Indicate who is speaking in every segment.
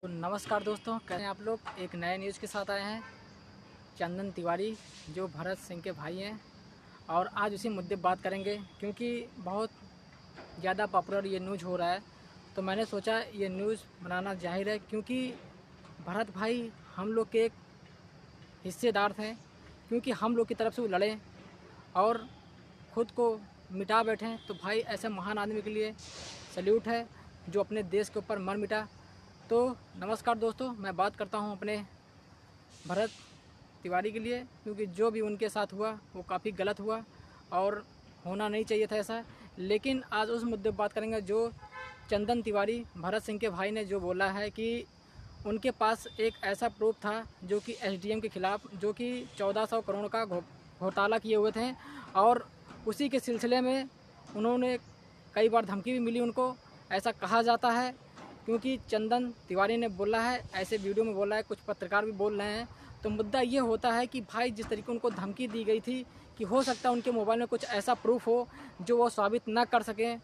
Speaker 1: तो नमस्कार दोस्तों, कैसे हैं आप लोग। एक नए न्यूज़ के साथ आए हैं। चंदन तिवारी जो भरत सिंह के भाई हैं, और आज उसी मुद्दे पर बात करेंगे क्योंकि बहुत ज़्यादा पॉपुलर ये न्यूज़ हो रहा है। तो मैंने सोचा ये न्यूज़ बनाना जाहिर है क्योंकि भरत भाई हम लोग के एक हिस्सेदार थे, क्योंकि हम लोग की तरफ से वो लड़े और ख़ुद को मिटा बैठे। तो भाई ऐसे महान आदमी के लिए सल्यूट है जो अपने देश के ऊपर मर मिटा। तो नमस्कार दोस्तों, मैं बात करता हूं अपने भरत तिवारी के लिए, क्योंकि जो भी उनके साथ हुआ वो काफ़ी गलत हुआ और होना नहीं चाहिए था ऐसा। लेकिन आज उस मुद्दे पर बात करेंगे जो चंदन तिवारी भरत सिंह के भाई ने जो बोला है कि उनके पास एक ऐसा प्रूफ था जो कि एसडीएम के ख़िलाफ़, जो कि 1400 करोड़ का घोटाला किए हुए थे, और उसी के सिलसिले में उन्होंने कई बार धमकी भी मिली उनको, ऐसा कहा जाता है। क्योंकि चंदन तिवारी ने बोला है, ऐसे वीडियो में बोला है, कुछ पत्रकार भी बोल रहे हैं। तो मुद्दा ये होता है कि भाई जिस तरीके उनको धमकी दी गई थी कि हो सकता है उनके मोबाइल में कुछ ऐसा प्रूफ हो जो वो साबित ना कर सकें,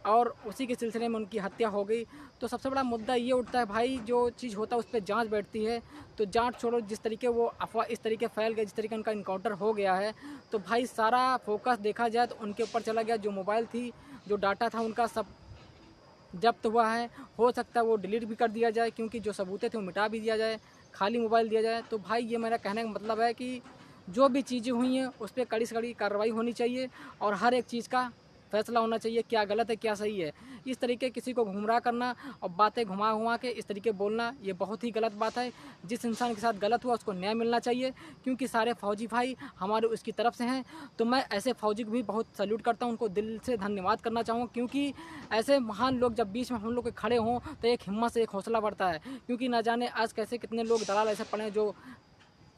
Speaker 1: और उसी के सिलसिले में उनकी हत्या हो गई। तो सबसे बड़ा मुद्दा ये उठता है भाई, जो चीज़ होता है उस पर जांच बैठती है। तो जांच छोड़ो, जिस तरीके वो अफवाह इस तरीके फैल गई, जिस तरीके उनका इनकाउंटर हो गया है, तो भाई सारा फोकस देखा जाए तो उनके ऊपर चला गया। जो मोबाइल थी, जो डाटा था उनका, सब जब्त हुआ है। हो सकता है वो डिलीट भी कर दिया जाए, क्योंकि जो सबूतें थे वो मिटा भी दिया जाए, खाली मोबाइल दिया जाए। तो भाई ये मेरा कहने का मतलब है कि जो भी चीज़ें हुई हैं उस पर कड़ी से कड़ी कार्रवाई होनी चाहिए, और हर एक चीज़ का फैसला होना चाहिए, क्या गलत है क्या सही है। इस तरीके किसी को गुमराह करना और बातें घुमा घुमा के इस तरीके बोलना, ये बहुत ही गलत बात है। जिस इंसान के साथ गलत हुआ उसको न्याय मिलना चाहिए, क्योंकि सारे फौजी भाई हमारे उसकी तरफ से हैं। तो मैं ऐसे फौजी को भी बहुत सैल्यूट करता हूँ, उनको दिल से धन्यवाद करना चाहूँगा, क्योंकि ऐसे महान लोग जब बीच में हम लोग के खड़े हों तो एक हिम्मत से एक हौसला बढ़ता है। क्योंकि ना जाने आज कैसे कितने लोग दलाल ऐसे पड़े हैं जो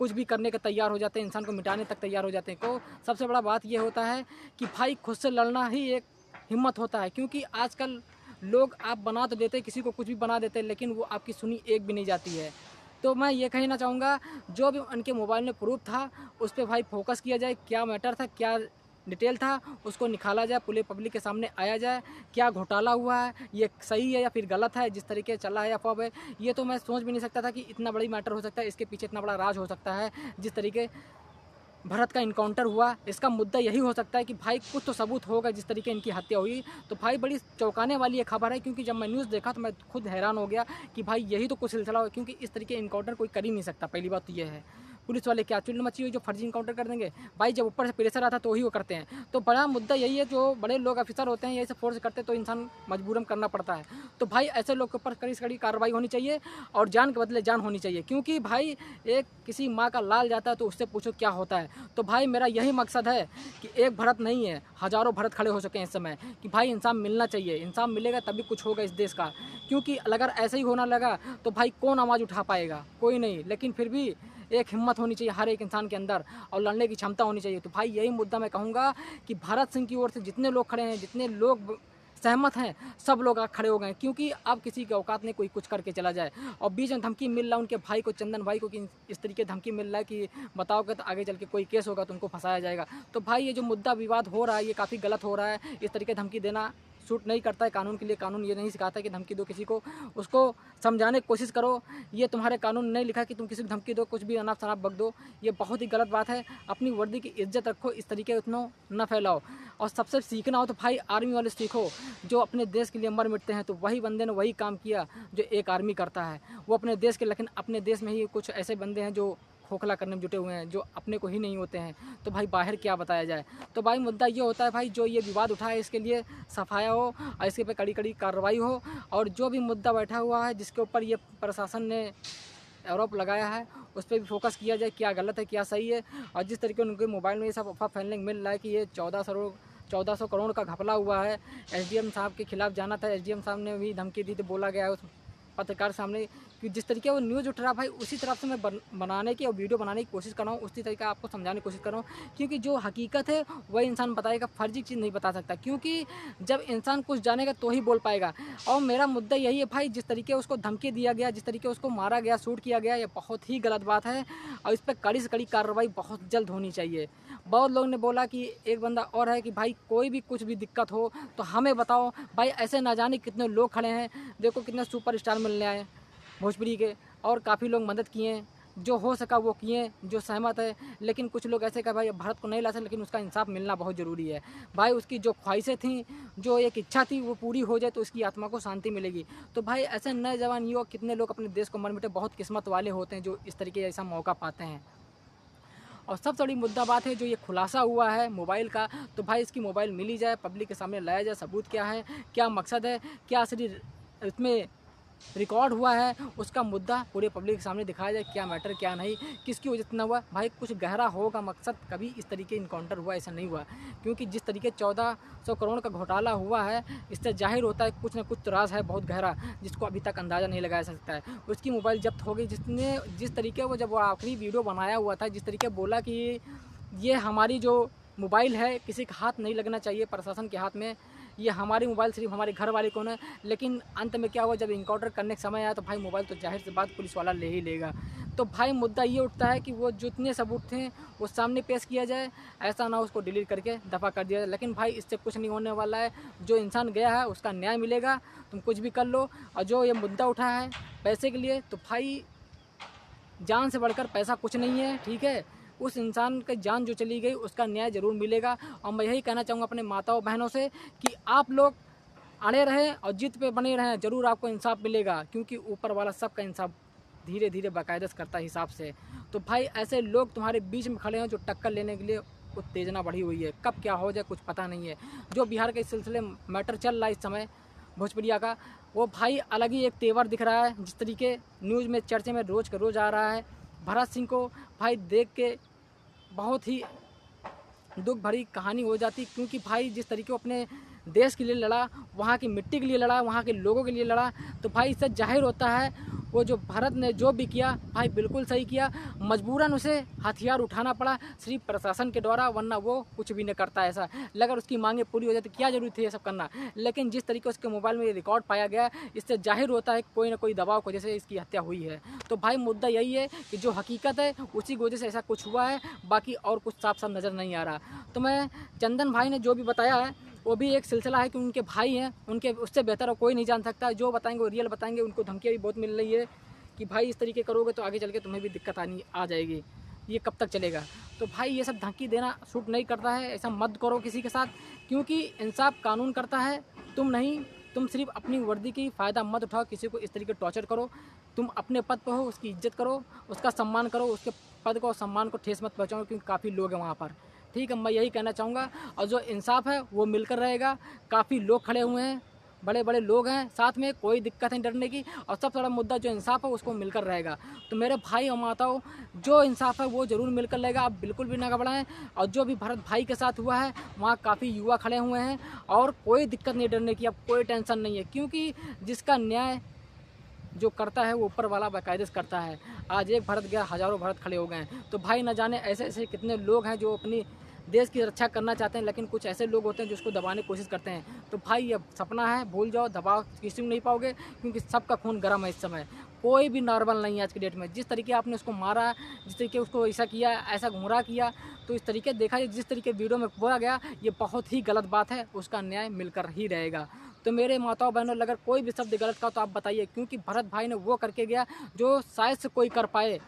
Speaker 1: कुछ भी करने के तैयार हो जाते हैं, इंसान को मिटाने तक तैयार हो जाते हैं। तो सबसे बड़ा बात ये होता है कि भाई खुद से लड़ना ही एक हिम्मत होता है। क्योंकि आजकल लोग आप बना तो देते हैं, किसी को कुछ भी बना देते हैं, लेकिन वो आपकी सुनी एक भी नहीं जाती है। तो मैं ये कहना चाहूँगा, जो भी उनके मोबाइल में प्रूफ था उस पर भाई फोकस किया जाए, क्या मैटर था, क्या डिटेल था, उसको निकाला जाए, पूरे पब्लिक के सामने आया जाए। क्या घोटाला हुआ है, ये सही है या फिर गलत है, जिस तरीके चला है अफवाह है, ये तो मैं सोच भी नहीं सकता था कि इतना बड़ी मैटर हो सकता है, इसके पीछे इतना बड़ा राज हो सकता है। जिस तरीके भरत का इनकाउंटर हुआ, इसका मुद्दा यही हो सकता है कि भाई कुछ तो सबूत होगा जिस तरीके इनकी हत्या हुई। तो भाई बड़ी चौंकाने वाली ये खबर है, क्योंकि जब मैं न्यूज़ देखा तो मैं खुद हैरान हो गया कि भाई यही तो कुछ सिलसिला हो, क्योंकि इस तरीके इनकाउंटर कोई कर ही नहीं सकता। पहली बात तो ये है, पुलिस वाले क्या चुल मची हुई जो फर्जी इनकाउंटर कर देंगे। भाई जब ऊपर से प्रेशर आता तो वही वो करते हैं। तो बड़ा मुद्दा यही है, जो बड़े लोग ऑफिसर होते हैं यही से फोर्स करते तो इंसान मजबूरन करना पड़ता है। तो भाई ऐसे लोग के ऊपर कड़ी से कड़ी कार्रवाई होनी चाहिए, और जान के बदले जान होनी चाहिए। क्योंकि भाई एक किसी माँ का लाल जाता है तो उससे पूछो क्या होता है। तो भाई मेरा यही मकसद है कि एक भरत नहीं है, हज़ारों भरत खड़े हो सके इस समय, कि भाई इंसान मिलना चाहिए। इंसान मिलेगा तभी कुछ होगा इस देश का। क्योंकि अगर ऐसे ही होना लगा तो भाई कौन आवाज़ उठा पाएगा, कोई नहीं। लेकिन फिर भी एक हिम्मत होनी चाहिए हर एक इंसान के अंदर, और लड़ने की क्षमता होनी चाहिए। तो भाई यही मुद्दा मैं कहूँगा कि भरत सिंह की ओर से जितने लोग खड़े हैं, जितने लोग सहमत हैं, सब लोग आज खड़े हो गए। क्योंकि अब किसी के औकात नहीं कोई कुछ करके चला जाए। और बीच में धमकी मिल रहा है उनके भाई को, चंदन भाई को, कि इस तरीके धमकी मिल रहा है कि बताओगे तो आगे चल के कोई केस होगा तो उनको फंसाया जाएगा। तो भाई ये जो मुद्दा विवाद हो रहा है ये काफ़ी गलत हो रहा है। इस तरीके धमकी देना सूट नहीं करता है कानून के लिए। कानून ये नहीं सिखाता कि धमकी दो किसी को, उसको समझाने की कोशिश करो। ये तुम्हारे कानून नहीं लिखा कि तुम किसी को धमकी दो, कुछ भी अनाप शनाप बक दो। ये बहुत ही गलत बात है। अपनी वर्दी की इज्जत रखो, इस तरीके उतना न फैलाओ। और सबसे सीखना हो तो भाई आर्मी वाले सीखो, जो अपने देश के लिए मर मिटते हैं। तो वही बंदे ने वही काम किया जो एक आर्मी करता है, वो अपने देश के। लेकिन अपने देश में ही कुछ ऐसे बंदे हैं जो खोखला करने में जुटे हुए हैं, जो अपने को ही नहीं होते हैं। तो भाई बाहर क्या बताया जाए। तो भाई मुद्दा ये होता है भाई, जो ये विवाद उठा है इसके लिए सफाया हो और इसके पे कड़ी कड़ी कार्रवाई हो। और जो भी मुद्दा बैठा हुआ है जिसके ऊपर ये प्रशासन ने आरोप लगाया है, उस पर भी फोकस किया जाए, क्या गलत है क्या सही है। और जिस तरीके उनके मोबाइल में ये सब अफवाह फैलने को मिल रहा है कि ये 1400 करोड़ का घपला हुआ है, एसडीएम साहब के खिलाफ जाना था, एसडीएम साहब ने भी धमकी दी, तो बोला गया है उस पत्रकार सामने कि जिस तरीके वो न्यूज़ उठ रहा भाई, उसी तरफ से मैं बनाने की और वीडियो बनाने की कोशिश कर रहा हूँ, उसी तरीके आपको समझाने की कोशिश कर रहा हूँ। क्योंकि जो हकीकत है वही इंसान बताएगा, फर्जी चीज़ नहीं बता सकता। क्योंकि जब इंसान कुछ जानेगा तो ही बोल पाएगा। और मेरा मुद्दा यही है भाई, जिस तरीके उसको धमकी दिया गया, जिस तरीके उसको मारा गया, शूट किया गया, ये बहुत ही गलत बात है। और इस पर कड़ी से कड़ी कार्रवाई बहुत जल्द होनी चाहिए। बहुत लोग ने बोला कि एक बंदा और है कि भाई कोई भी कुछ भी दिक्कत हो तो हमें बताओ। भाई ऐसे ना जाने कितने लोग खड़े हैं, देखो कितने सुपर स्टार मिलने आए, भोजपुरी के, और काफ़ी लोग मदद किए हैं, जो हो सका वो किए, जो सहमत है। लेकिन कुछ लोग ऐसे कहा भाई भारत को नहीं ला सकते, लेकिन उसका इंसाफ मिलना बहुत ज़रूरी है भाई। उसकी जो ख्वाहिशें थी, जो एक इच्छा थी, वो पूरी हो जाए तो उसकी आत्मा को शांति मिलेगी। तो भाई ऐसे नए जवान युवक कितने लोग अपने देश को मर मिटे, बहुत किस्मत वाले होते हैं जो इस तरीके ऐसा मौका पाते हैं। और सबसे बड़ी मुद्दा बात है जो ये खुलासा हुआ है मोबाइल का, तो भाई इसकी मोबाइल मिली जाए, पब्लिक के सामने लाया जाए, सबूत क्या है, क्या मकसद है, क्या असली इसमें रिकॉर्ड हुआ है, उसका मुद्दा पूरे पब्लिक के सामने दिखाया जाए, क्या मैटर क्या नहीं, किसकी वजह से इतना हुआ। भाई कुछ गहरा होगा मकसद, कभी इस तरीके इनकाउंटर हुआ ऐसा नहीं हुआ, क्योंकि जिस तरीके 1400 करोड़ का घोटाला हुआ है, इससे जाहिर होता है कुछ ना कुछ तो राज है बहुत गहरा, जिसको अभी तक अंदाज़ा नहीं लगाया सकता है। उसकी मोबाइल जब्त हो गई, जिस तरीके वो जब वो आखिरी वीडियो बनाया हुआ था, जिस तरीके बोला कि ये हमारी जो मोबाइल है किसी का हाथ नहीं लगना चाहिए, प्रशासन के हाथ में, ये हमारी मोबाइल सिर्फ हमारे घर वाले को है। लेकिन अंत में क्या हुआ, जब इनकाउंटर करने का समय आया तो भाई मोबाइल तो जाहिर सी बात पुलिस वाला ले ही लेगा। तो भाई मुद्दा ये उठता है कि वो जितने सबूत थे वो सामने पेश किया जाए, ऐसा ना उसको डिलीट करके दफ़ा कर दिया जाए। लेकिन भाई इससे कुछ नहीं होने वाला है, जो इंसान गया है उसका न्याय मिलेगा, तुम कुछ भी कर लो। और जो ये मुद्दा उठा है पैसे के लिए, तो भाई जान से बढ़कर पैसा कुछ नहीं है, ठीक है। उस इंसान की जान जो चली गई उसका न्याय ज़रूर मिलेगा। और मैं यही कहना चाहूँगा अपने माताओं बहनों से कि आप लोग अड़े रहें और जिद पे बने रहें, ज़रूर आपको इंसाफ मिलेगा, क्योंकि ऊपर वाला सबका इंसाफ धीरे धीरे बाकायदा करता है हिसाब से। तो भाई ऐसे लोग तुम्हारे बीच में खड़े हैं जो टक्कर लेने के लिए उत्तेजना बढ़ी हुई है, कब क्या हो जाए कुछ पता नहीं है। जो बिहार के इस सिलसिले मैटर चल रहा है इस समय भोजपुरिया का, वो भाई अलग ही एक तेवर दिख रहा है। जिस तरीके न्यूज़ में चर्चे में रोज़ का रोज़ आ रहा है, भरत सिंह को भाई देख के बहुत ही दुख भरी कहानी हो जाती, क्योंकि भाई जिस तरीके वो अपने देश के लिए लड़ा, वहाँ की मिट्टी के लिए लड़ा, वहाँ के लोगों के लिए लड़ा, तो भाई इससे जाहिर होता है वो जो भारत ने जो भी किया भाई बिल्कुल सही किया। मजबूरन उसे हथियार उठाना पड़ा सिर्फ प्रशासन के द्वारा, वरना वो कुछ भी नहीं करता ऐसा। अगर उसकी मांगें पूरी हो जाती क्या जरूरी थी ये सब करना। लेकिन जिस तरीके उसके मोबाइल में रिकॉर्ड पाया गया, इससे जाहिर होता है कोई ना कोई दबाव की वजह से इसकी हत्या हुई है। तो भाई मुद्दा यही है कि जो हकीकत है उसी की वजह से ऐसा कुछ हुआ है, बाकी और कुछ साफ साफ नज़र नहीं आ रहा। तो मैं चंदन भाई ने जो भी बताया है वो भी एक सिलसिला है कि उनके भाई हैं, उनके उससे बेहतर और कोई नहीं जान सकता। जो बताएंगे वो रियल बताएंगे। उनको धमकियाँ भी बहुत मिल रही है कि भाई इस तरीके करोगे तो आगे चल के तुम्हें भी दिक्कत आ जाएगी, ये कब तक चलेगा। तो भाई ये सब धमकी देना सूट नहीं करता है, ऐसा मत करो किसी के साथ, क्योंकि इंसाफ कानून करता है, तुम नहीं। तुम सिर्फ अपनी वर्दी की फ़ायदा मत उठाओ, किसी को इस तरीके टॉर्चर करो। तुम अपने पद पर हो, उसकी इज्जत करो, उसका सम्मान करो, उसके पद को सम्मान को ठेस मत पहुँचाओ, क्योंकि काफ़ी लोग हैं वहाँ पर, ठीक है। मैं यही कहना चाहूँगा। और जो इंसाफ है वो मिलकर रहेगा। काफ़ी लोग खड़े हुए हैं, बड़े बड़े लोग हैं साथ में, कोई दिक्कत नहीं डरने की। और सबसे बड़ा मुद्दा जो इंसाफ है उसको मिलकर रहेगा। तो मेरे भाई और माताओं, जो इंसाफ है वो ज़रूर मिलकर रहेगा, आप बिल्कुल भी ना घबराएं। और जो भी भरत भाई के साथ हुआ है वहाँ काफ़ी युवा खड़े हुए हैं, और कोई दिक्कत नहीं डरने की, अब कोई टेंशन नहीं है, क्योंकि जिसका न्याय जो करता है वो ऊपर वाला बाकायदे से करता है। आज एक भरत गया, हज़ारों भरत खड़े हो गए हैं। तो भाई न जाने ऐसे ऐसे कितने लोग हैं जो अपनी देश की रक्षा करना चाहते हैं, लेकिन कुछ ऐसे लोग होते हैं जो उसको दबाने की कोशिश करते हैं। तो भाई ये सपना है, भूल जाओ, दबाव किसी में नहीं पाओगे, क्योंकि सबका खून गर्म है इस समय। कोई भी नॉर्मल नहीं है आज की डेट में। जिस तरीके आपने उसको मारा, जिस तरीके उसको ऐसा किया, ऐसा गुमराह किया, तो इस तरीके देखा जिस तरीके वीडियो में बोला गया, ये बहुत ही गलत बात है। उसका न्याय मिलकर ही रहेगा। तो मेरे माताओं बहनों, अगर कोई भी शब्द गलत का तो आप बताइए, क्योंकि भरत भाई ने वो करके गया जो शायद से कोई कर पाए।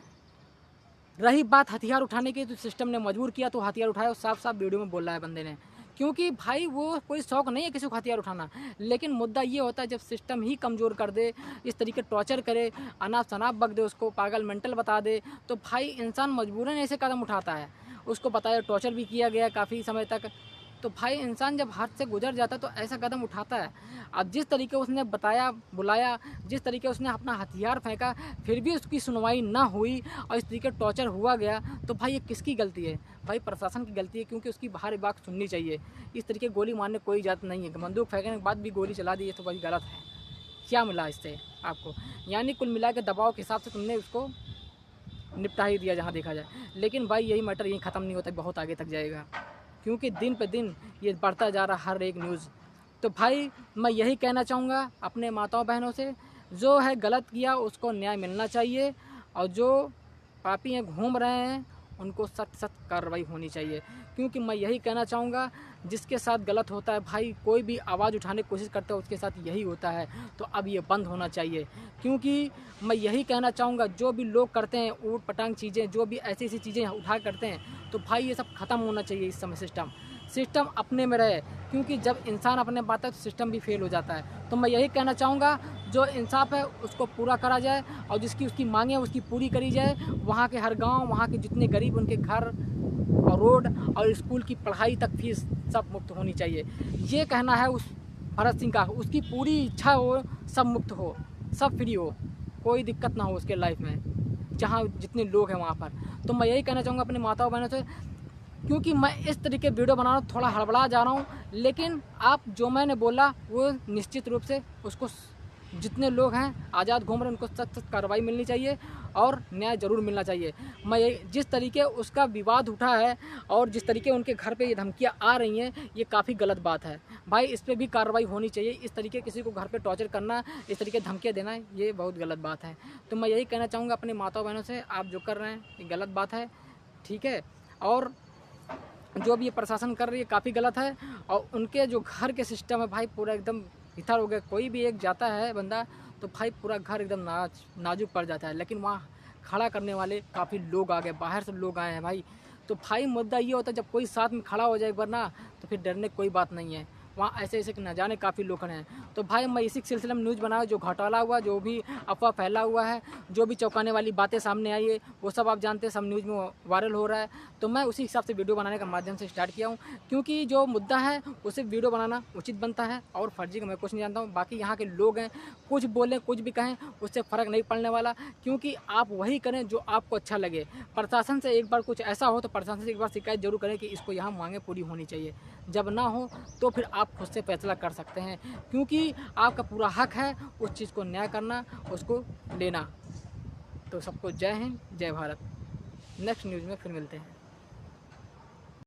Speaker 1: रही बात हथियार उठाने की, तो सिस्टम ने मजबूर किया तो हथियार उठाया, साफ साफ वीडियो में बोल रहा है बंदे ने। क्योंकि भाई वो कोई शौक नहीं है किसी को हथियार उठाना, लेकिन मुद्दा ये होता है जब सिस्टम ही कमज़ोर कर दे, इस तरीके टॉर्चर करे, अनाप शनाप बक दे, उसको पागल मेंटल बता दे, तो भाई इंसान मजबूरन ऐसे कदम उठाता है। उसको बताया टॉर्चर भी किया गया काफ़ी समय तक, तो भाई इंसान जब हाथ से गुजर जाता है तो ऐसा कदम उठाता है। अब जिस तरीके उसने बताया, बुलाया, जिस तरीके उसने अपना हथियार फेंका, फिर भी उसकी सुनवाई ना हुई और इस तरीके टॉर्चर हुआ गया, तो भाई ये किसकी गलती है? भाई प्रशासन की गलती है, क्योंकि उसकी बाहर बात सुननी चाहिए। इस तरीके गोली मारने कोई इजाज़त नहीं है। बंदूक फेंकने के बाद भी गोली चला दी है तो भाई गलत है। क्या मिला इससे आपको? यानी कुल मिला के दबाव के हिसाब से तुमने उसको निपटा ही दिया जहाँ देखा जाए। लेकिन भाई यही मैटर यहीं ख़त्म नहीं होता, बहुत आगे तक जाएगा, क्योंकि दिन पे दिन ये बढ़ता जा रहा हर एक न्यूज़। तो भाई मैं यही कहना चाहूँगा अपने माताओं बहनों से, जो है गलत किया उसको न्याय मिलना चाहिए, और जो पापी हैं घूम रहे हैं उनको सख्त सख्त कार्रवाई होनी चाहिए। क्योंकि मैं यही कहना चाहूँगा, जिसके साथ गलत होता है भाई, कोई भी आवाज़ उठाने की कोशिश करता है उसके साथ यही होता है, तो अब ये बंद होना चाहिए। क्योंकि मैं यही कहना चाहूँगा, जो भी लोग करते हैं ऊट पटांग चीज़ें, जो भी ऐसी ऐसी चीज़ें उठा करते हैं, तो भाई ये सब ख़त्म होना चाहिए। इस समय सिस्टम अपने में रहे, क्योंकि जब इंसान अपने बात है तो सिस्टम भी फेल हो जाता है। तो मैं यही कहना चाहूँगा, जो इंसाफ है उसको पूरा करा जाए और जिसकी उसकी मांगे उसकी पूरी करी जाए। वहाँ के हर गांव, वहाँ के जितने गरीब, उनके घर और रोड और स्कूल की पढ़ाई तक फीस सब मुक्त होनी चाहिए। ये कहना है उस भरत सिंह का, उसकी पूरी इच्छा हो, सब मुक्त हो, सब फ्री हो, कोई दिक्कत ना हो उसके लाइफ में, जहाँ जितने लोग हैं वहाँ पर। तो मैं यही कहना चाहूँगा अपने माताओं बहनों से, क्योंकि मैं इस तरीके वीडियो बना रहा हूँ, थोड़ा हड़बड़ा जा रहा हूँ, लेकिन आप जो मैंने बोला वो निश्चित रूप से उसको, जितने लोग हैं आज़ाद घूम रहे हैं, उनको सख्त सख्त कार्रवाई मिलनी चाहिए और न्याय ज़रूर मिलना चाहिए। मैं ये जिस तरीके उसका विवाद उठा है और जिस तरीके उनके घर पे ये धमकियाँ आ रही हैं, ये काफ़ी गलत बात है भाई। इस पर भी कार्रवाई होनी चाहिए। इस तरीके किसी को घर पे टॉर्चर करना, इस तरीके धमकियाँ देना, ये बहुत गलत बात है। तो मैं यही कहना चाहूँगा अपने माताओं बहनों से, आप जो कर रहे हैं ये गलत बात है, ठीक है। और जो भी ये प्रशासन कर रही है काफ़ी गलत है। और उनके जो घर के सिस्टम है भाई, पूरा एकदम इधर हो गया। कोई भी एक जाता है बंदा तो भाई पूरा घर एकदम नाजुक पड़ जाता है। लेकिन वहाँ खड़ा करने वाले काफ़ी लोग आ गए, बाहर से लोग आए हैं भाई। तो भाई मुद्दा ये होता है, जब कोई साथ में खड़ा हो जाए एक बार ना, तो फिर डरने की कोई बात नहीं है। वहाँ ऐसे ऐसे न जाने काफ़ी लोग खड़े हैं। तो भाई मैं इसी सिलसिले में न्यूज़ बनाया, जो घोटाला हुआ, जो भी अफवाह फैला हुआ है, जो भी चौंकाने वाली बातें सामने आई है, वो सब आप जानते हैं, सब न्यूज़ में वायरल हो रहा है। तो मैं उसी हिसाब से वीडियो बनाने का माध्यम से स्टार्ट किया हूँ, क्योंकि जो मुद्दा है उसे वीडियो बनाना उचित बनता है। और फर्जी का मैं कुछ नहीं जानता हूँ। बाकी यहाँ के लोग हैं, कुछ बोलें कुछ भी कहें, उससे फ़र्क नहीं पड़ने वाला, क्योंकि आप वही करें जो आपको अच्छा लगे। प्रशासन से एक बार कुछ ऐसा हो तो प्रशासन से एक बार शिकायत जरूर करें कि इसको यहाँ मांगे पूरी होनी चाहिए। जब ना हो तो फिर आप खुद से फैसला कर सकते हैं, क्योंकि आपका पूरा हक है उस चीज़ को न्याय करना, उसको लेना। तो सबको जय हिंद, जय भारत। नेक्स्ट न्यूज़ में फिर मिलते हैं।